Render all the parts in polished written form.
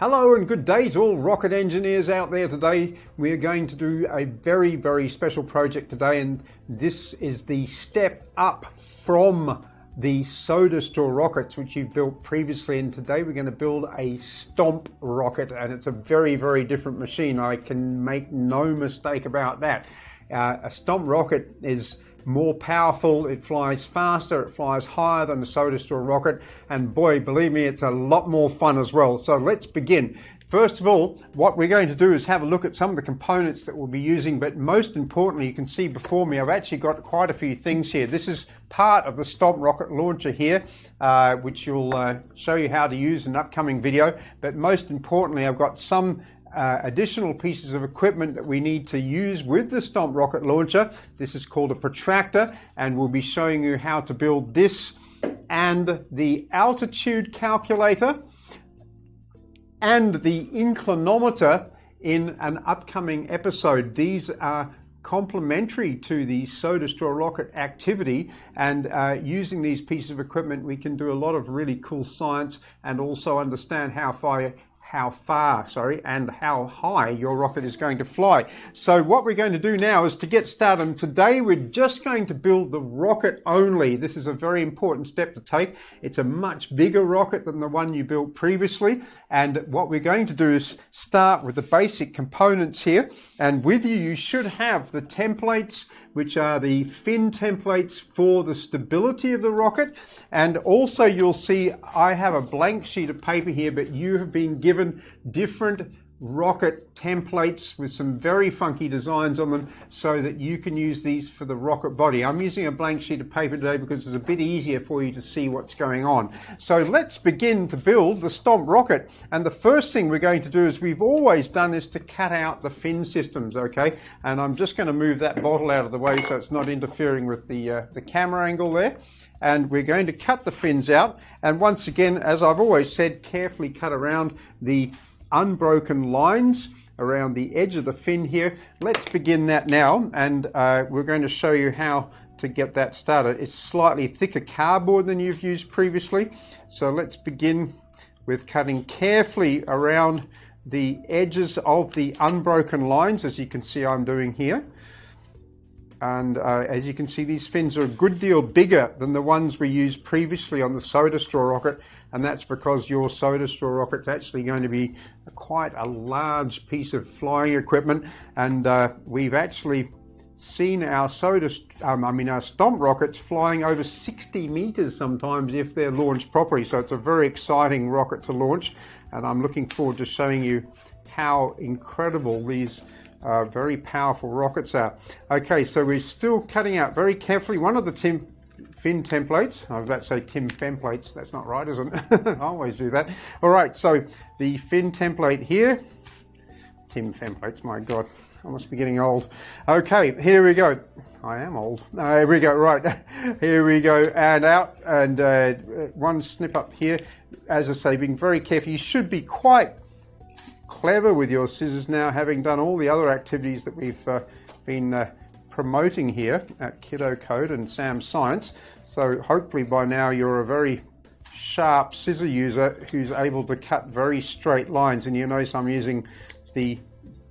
Hello and good day to all rocket engineers out there. Today we are going to do a very special project today, and this is the step up from the soda straw rockets which you've built previously, and today we're going to build a Stomp Rocket, and it's a very different machine. I can make no mistake about that. A Stomp Rocket is more powerful, it flies faster, it flies higher than the soda straw rocket, and boy, believe me, it's a lot more fun as well. So let's begin. First of all, what we're going to do is have a look at some of the components that we'll be using, but most importantly, you can see before me, I've actually got quite a few things here. This is part of the Stomp Rocket launcher here, which will show you how to use in an upcoming video, but most importantly, I've got some additional pieces of equipment that we need to use with the Stomp Rocket launcher. This is called a protractor, and we'll be showing you how to build this and the altitude calculator and the inclinometer in an upcoming episode. These are complementary to the soda straw rocket activity, and using these pieces of equipment we can do a lot of really cool science and also understand how far and how high your rocket is going to fly. So what we're going to do now is to get started, and today we're just going to build the rocket only. This is a very important step to take. It's a much bigger rocket than the one you built previously, and what we're going to do is start with the basic components here, and with you, you should have the templates, which are the fin templates for the stability of the rocket, and also you'll see I have a blank sheet of paper here, but you have been given different rocket templates with some very funky designs on them so that you can use these for the rocket body. I'm using a blank sheet of paper today because it's a bit easier for you to see what's going on. So let's begin to build the Stomp Rocket, and the first thing we're going to do, as we've always done, is to cut out the fin systems, okay? And I'm just going to move that bottle out of the way so it's not interfering with the camera angle there. And we're going to cut the fins out, and once again, as I've always said, carefully cut around the unbroken lines around the edge of the fin here. Let's begin that now, and we're going to show you how to get that started. It's slightly thicker cardboard than you've used previously, so let's begin with cutting carefully around the edges of the unbroken lines, as you can see I'm doing here. And as you can see, these fins are a good deal bigger than the ones we used previously on the soda straw rocket, and that's because your soda straw rocket's actually going to be quite a large piece of flying equipment, and we've actually seen our Stomp rockets flying over 60 meters sometimes if they're launched properly. So it's a very exciting rocket to launch, and I'm looking forward to showing you how incredible these very powerful rockets are. Okay, so we're still cutting out very carefully one of the fin templates. I was about to say Tim Femplates. That's not right, is it? I always do that. All right, so the fin template here. Tim Femplates, my God, I must be getting old. Okay, here we go. I am old. Here we go, right. Here we go, and out, and one snip up here. As I say, being very careful. You should be quite clever with your scissors now, having done all the other activities that we've been promoting here at Kiddo Code and Sam Science. So hopefully by now you're a very sharp scissor user who's able to cut very straight lines, and you notice I'm using the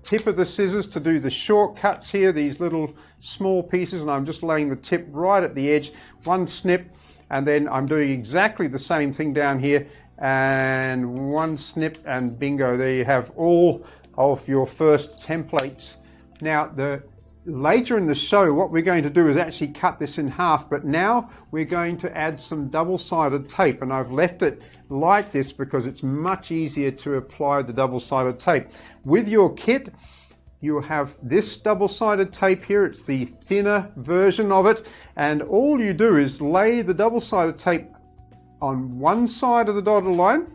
tip of the scissors to do the shortcuts here, these little small pieces, and I'm just laying the tip right at the edge, one snip, and then I'm doing exactly the same thing down here, and one snip, and bingo, there you have all of your first templates. Now later in the show what we're going to do is actually cut this in half, but now we're going to add some double-sided tape, and I've left it like this because it's much easier to apply the double-sided tape. With your kit you have this double-sided tape here. It's the thinner version of it, and all you do is lay the double-sided tape on one side of the dotted line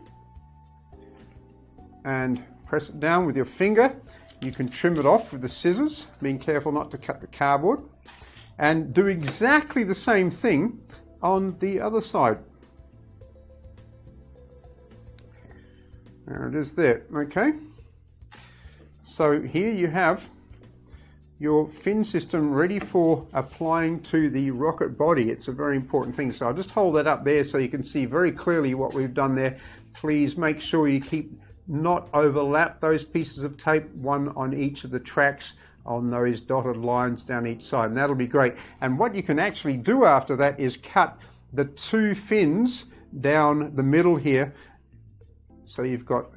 and press it down with your finger. You can trim it off with the scissors, being careful not to cut the cardboard, and do exactly the same thing on the other side. There it is there, okay? So here you have your fin system ready for applying to the rocket body. It's a very important thing. So I'll just hold that up there so you can see very clearly what we've done there. Please make sure you keep not overlap those pieces of tape, one on each of the tracks on those dotted lines down each side, and that'll be great. And what you can actually do after that is cut the two fins down the middle here, so you've got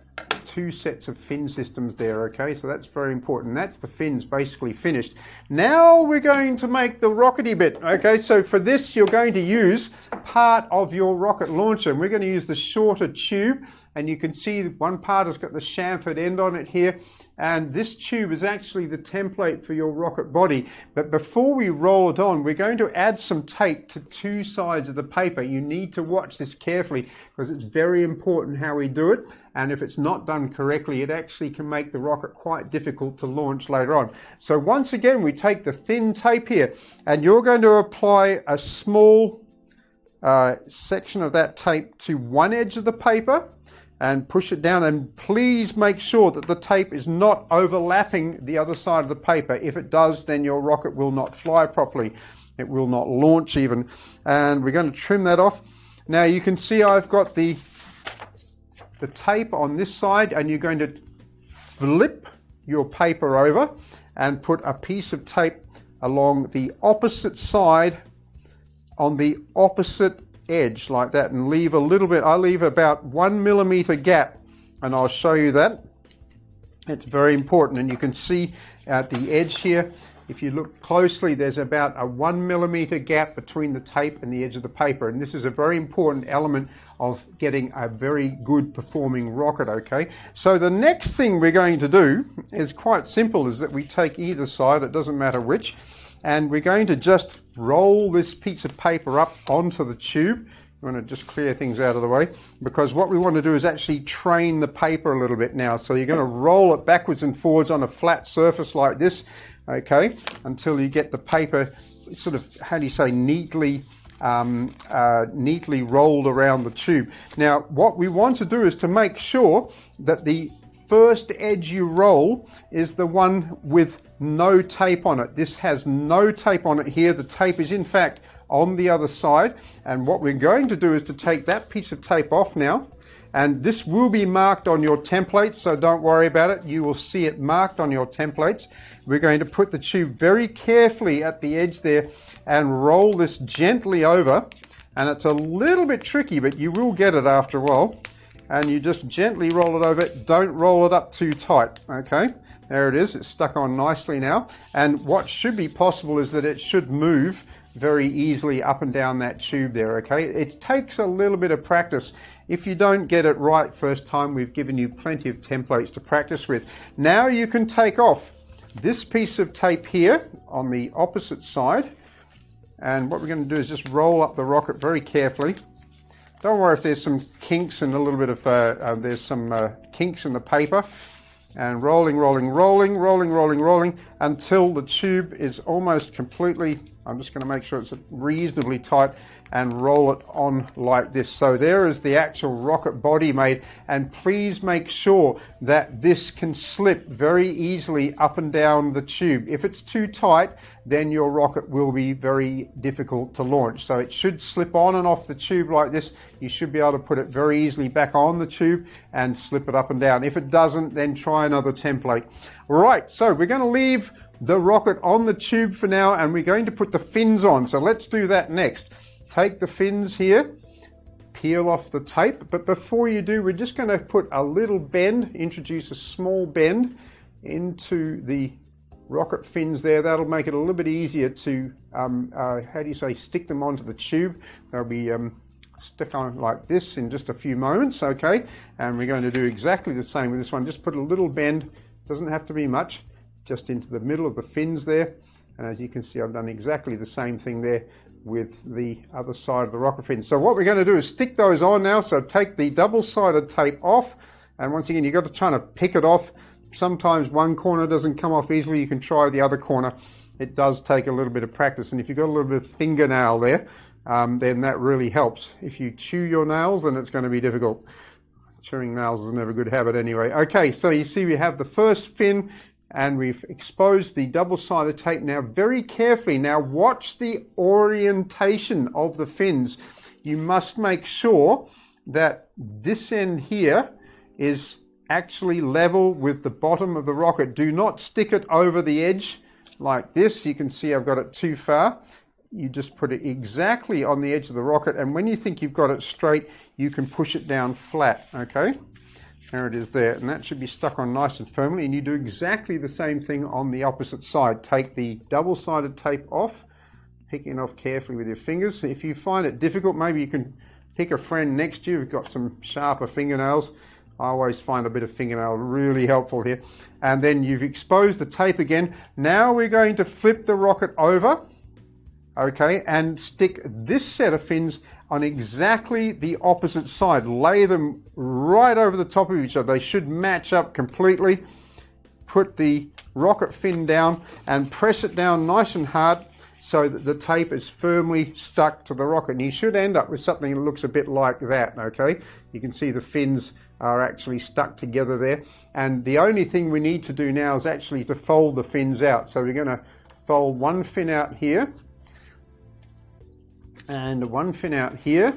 two sets of fin systems there. Okay, so that's very important. That's the fins basically finished. Now we're going to make the rockety bit. Okay, so for this you're going to use part of your rocket launcher, and we're going to use the shorter tube, and you can see one part has got the chamfered end on it here, and this tube is actually the template for your rocket body. But before we roll it on, we're going to add some tape to two sides of the paper. You need to watch this carefully because it's very important how we do it, and if it's not done correctly, it actually can make the rocket quite difficult to launch later on. So once again, we take the thin tape here, and you're going to apply a small section of that tape to one edge of the paper and push it down, and please make sure that the tape is not overlapping the other side of the paper. If it does, then your rocket will not fly properly. It will not launch even. And we're going to trim that off. Now you can see I've got the tape on this side, and you're going to flip your paper over and put a piece of tape along the opposite side on the opposite edge like that, and leave a little bit. I leave about 1 millimeter gap, and I'll show you that. It's very important, and you can see at the edge here, if you look closely, there's about a 1 millimeter gap between the tape and the edge of the paper, and this is a very important element of getting a very good performing rocket. Okay, so the next thing we're going to do is quite simple, is that we take either side, it doesn't matter which, and we're going to just roll this piece of paper up onto the tube. We want to just clear things out of the way, because what we want to do is actually train the paper a little bit now. So you're going to roll it backwards and forwards on a flat surface like this, okay, until you get the paper sort of, how do you say, neatly rolled around the tube. Now what we want to do is to make sure that the first edge you roll is the one with no tape on it. This has no tape on it here. The tape is in fact on the other side, and what we're going to do is to take that piece of tape off now, and this will be marked on your templates, so don't worry about it. You will see it marked on your templates. We're going to put the tube very carefully at the edge there and roll this gently over, and it's a little bit tricky, but you will get it after a while, and you just gently roll it over. Don't roll it up too tight. Okay, there it is. It's stuck on nicely now, and what should be possible is that it should move very easily up and down that tube there. Okay, it takes a little bit of practice. If you don't get it right first time, we've given you plenty of templates to practice with. Now you can take off this piece of tape here on the opposite side, and what we're going to do is just roll up the rocket very carefully. Don't worry if there's some kinks and a little bit of there's some kinks in the paper, and rolling until the tube is almost completely, I'm just going to make sure it's reasonably tight, and roll it on like this. So there is the actual rocket body made, and please make sure that this can slip very easily up and down the tube. If it's too tight, then your rocket will be very difficult to launch. So it should slip on and off the tube like this. You should be able to put it very easily back on the tube and slip it up and down. If it doesn't, then try another template. Right, so we're going to leave the rocket on the tube for now, and we're going to put the fins on. So let's do that next. Take the fins here, peel off the tape, but before you do, we're just going to put a little bend, introduce a small bend into the rocket fins there. That'll make it a little bit easier to, how do you say, stick them onto the tube. They'll be stick on like this in just a few moments, okay? And we're going to do exactly the same with this one. Just put a little bend, doesn't have to be much, just into the middle of the fins there. And as you can see, I've done exactly the same thing there with the other side of the rocket fin. So what we're going to do is stick those on now. So take the double-sided tape off, and once again, you've got to try to pick it off. Sometimes one corner doesn't come off easily. You can try the other corner. It does take a little bit of practice, and if you've got a little bit of fingernail there, then that really helps. If you chew your nails, then it's going to be difficult. Chewing nails is never a good habit anyway. Okay, so you see we have the first fin, and we've exposed the double-sided tape. Now very carefully, now watch the orientation of the fins. You must make sure that this end here is actually level with the bottom of the rocket. Do not stick it over the edge like this. You can see I've got it too far. You just put it exactly on the edge of the rocket, and when you think you've got it straight, you can push it down flat, okay? There it is there, and that should be stuck on nice and firmly, and you do exactly the same thing on the opposite side. Take the double-sided tape off, picking it off carefully with your fingers. If you find it difficult, maybe you can pick a friend next to you who's got some sharper fingernails. I always find a bit of fingernail really helpful here. And then you've exposed the tape again. Now we're going to flip the rocket over, okay, and stick this set of fins on exactly the opposite side. Lay them right over the top of each other. They should match up completely. Put the rocket fin down and press it down nice and hard so that the tape is firmly stuck to the rocket. And you should end up with something that looks a bit like that, okay? You can see the fins are actually stuck together there. And the only thing we need to do now is actually to fold the fins out. So we're going to fold one fin out here and one fin out here.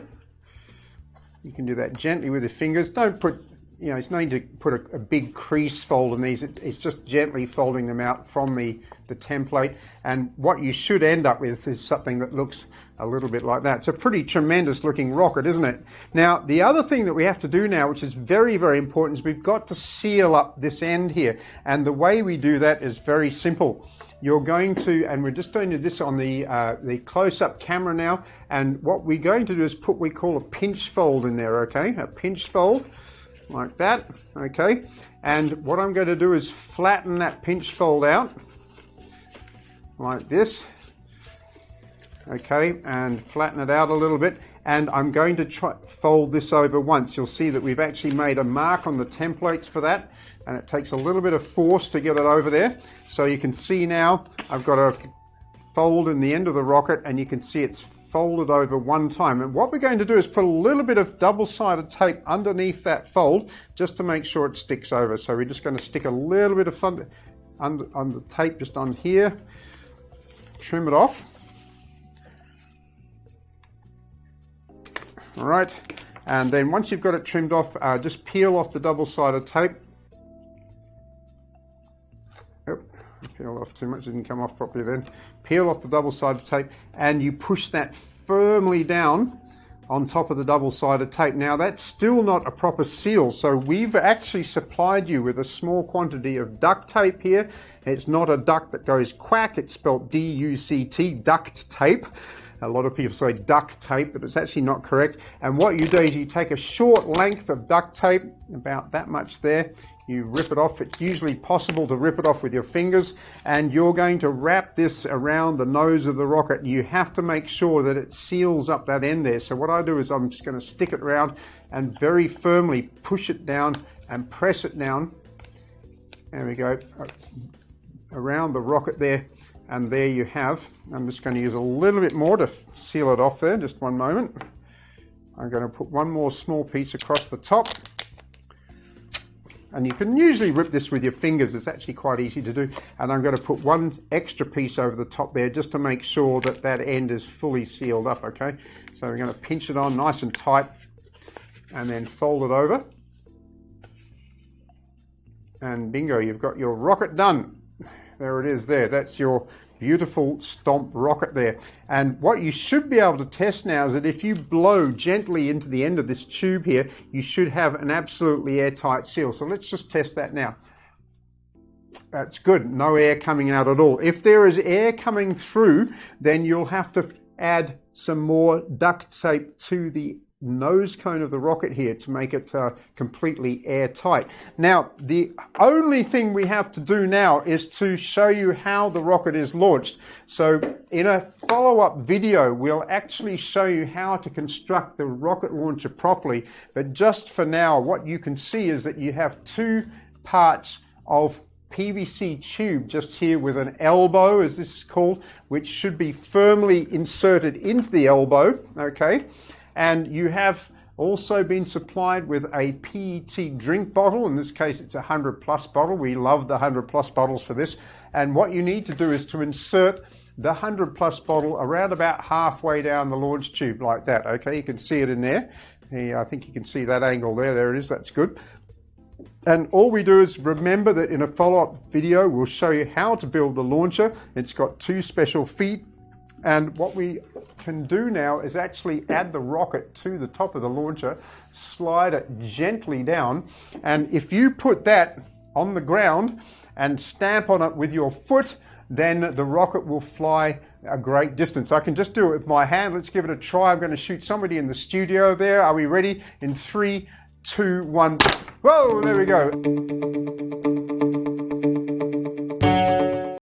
You can do that gently with your fingers. Don't put, it's no need to put a big crease fold in these. It's just gently folding them out from the template. And what you should end up with is something that looks a little bit like that. It's a pretty tremendous looking rocket, isn't it? Now, the other thing that we have to do now, which is very, very important, is we've got to seal up this end here. And the way we do that is very simple. You're going to, and we're just doing this on the close-up camera now, and what we're going to do is put what we call a pinch fold in there, okay? A pinch fold, like that, okay? And what I'm going to do is flatten that pinch fold out, like this, okay? And flatten it out a little bit, and I'm going to fold this over once. You'll see that we've actually made a mark on the templates for that, and it takes a little bit of force to get it over there. So you can see now I've got a fold in the end of the rocket, and you can see it's folded over one time. And what we're going to do is put a little bit of double-sided tape underneath that fold just to make sure it sticks over. So we're just going to stick a little bit of on the tape just on here, trim it off. All right, and then once you've got it trimmed off, just peel off the double-sided tape. Peel off too much, didn't come off properly then. Peel off the double-sided tape, and you push that firmly down on top of the double-sided tape. Now, that's still not a proper seal, so we've actually supplied you with a small quantity of duct tape here. It's not a duct that goes quack, it's spelled D-U-C-T, duct tape. A lot of people say duct tape, but it's actually not correct. And what you do is you take a short length of duct tape, about that much there, you rip it off. It's usually possible to rip it off with your fingers, and you're going to wrap this around the nose of the rocket. You have to make sure that it seals up that end there. So what I do is I'm just going to stick it around and very firmly push it down and press it down. There we go, around the rocket there. And there you have. I'm just going to use a little bit more to seal it off there. Just one moment. I'm going to put one more small piece across the top. And you can usually rip this with your fingers. It's actually quite easy to do. And I'm going to put one extra piece over the top there just to make sure that that end is fully sealed up, okay? So we're going to pinch it on nice and tight and then fold it over. And bingo, you've got your rocket done. There it is there. That's your beautiful Stomp Rocket there. And what you should be able to test now is that if you blow gently into the end of this tube here, you should have an absolutely airtight seal. So let's just test that now. That's good. No air coming out at all. If there is air coming through, then you'll have to add some more duct tape to the nose cone of the rocket here to make it completely airtight. Now, the only thing we have to do now is to show you how the rocket is launched. So in a follow-up video, we'll actually show you how to construct the rocket launcher properly. But just for now, what you can see is that you have two parts of PVC tube just here with an elbow, as this is called, which should be firmly inserted into the elbow, okay? And you have also been supplied with a PET drink bottle. In this case, it's a 100-plus bottle. We love the 100-plus bottles for this. And what you need to do is to insert the 100-plus bottle around about halfway down the launch tube like that. Okay, you can see it in there. I think you can see that angle there. There it is. That's good. And all we do is remember that in a follow-up video, we'll show you how to build the launcher. It's got 2 special feet. And what we can do now is actually add the rocket to the top of the launcher, slide it gently down. And if you put that on the ground and stamp on it with your foot, then the rocket will fly a great distance. I can just do it with my hand. Let's give it a try. I'm going to shoot somebody in the studio there. Are we ready? In 3, 2, 1. Whoa, there we go.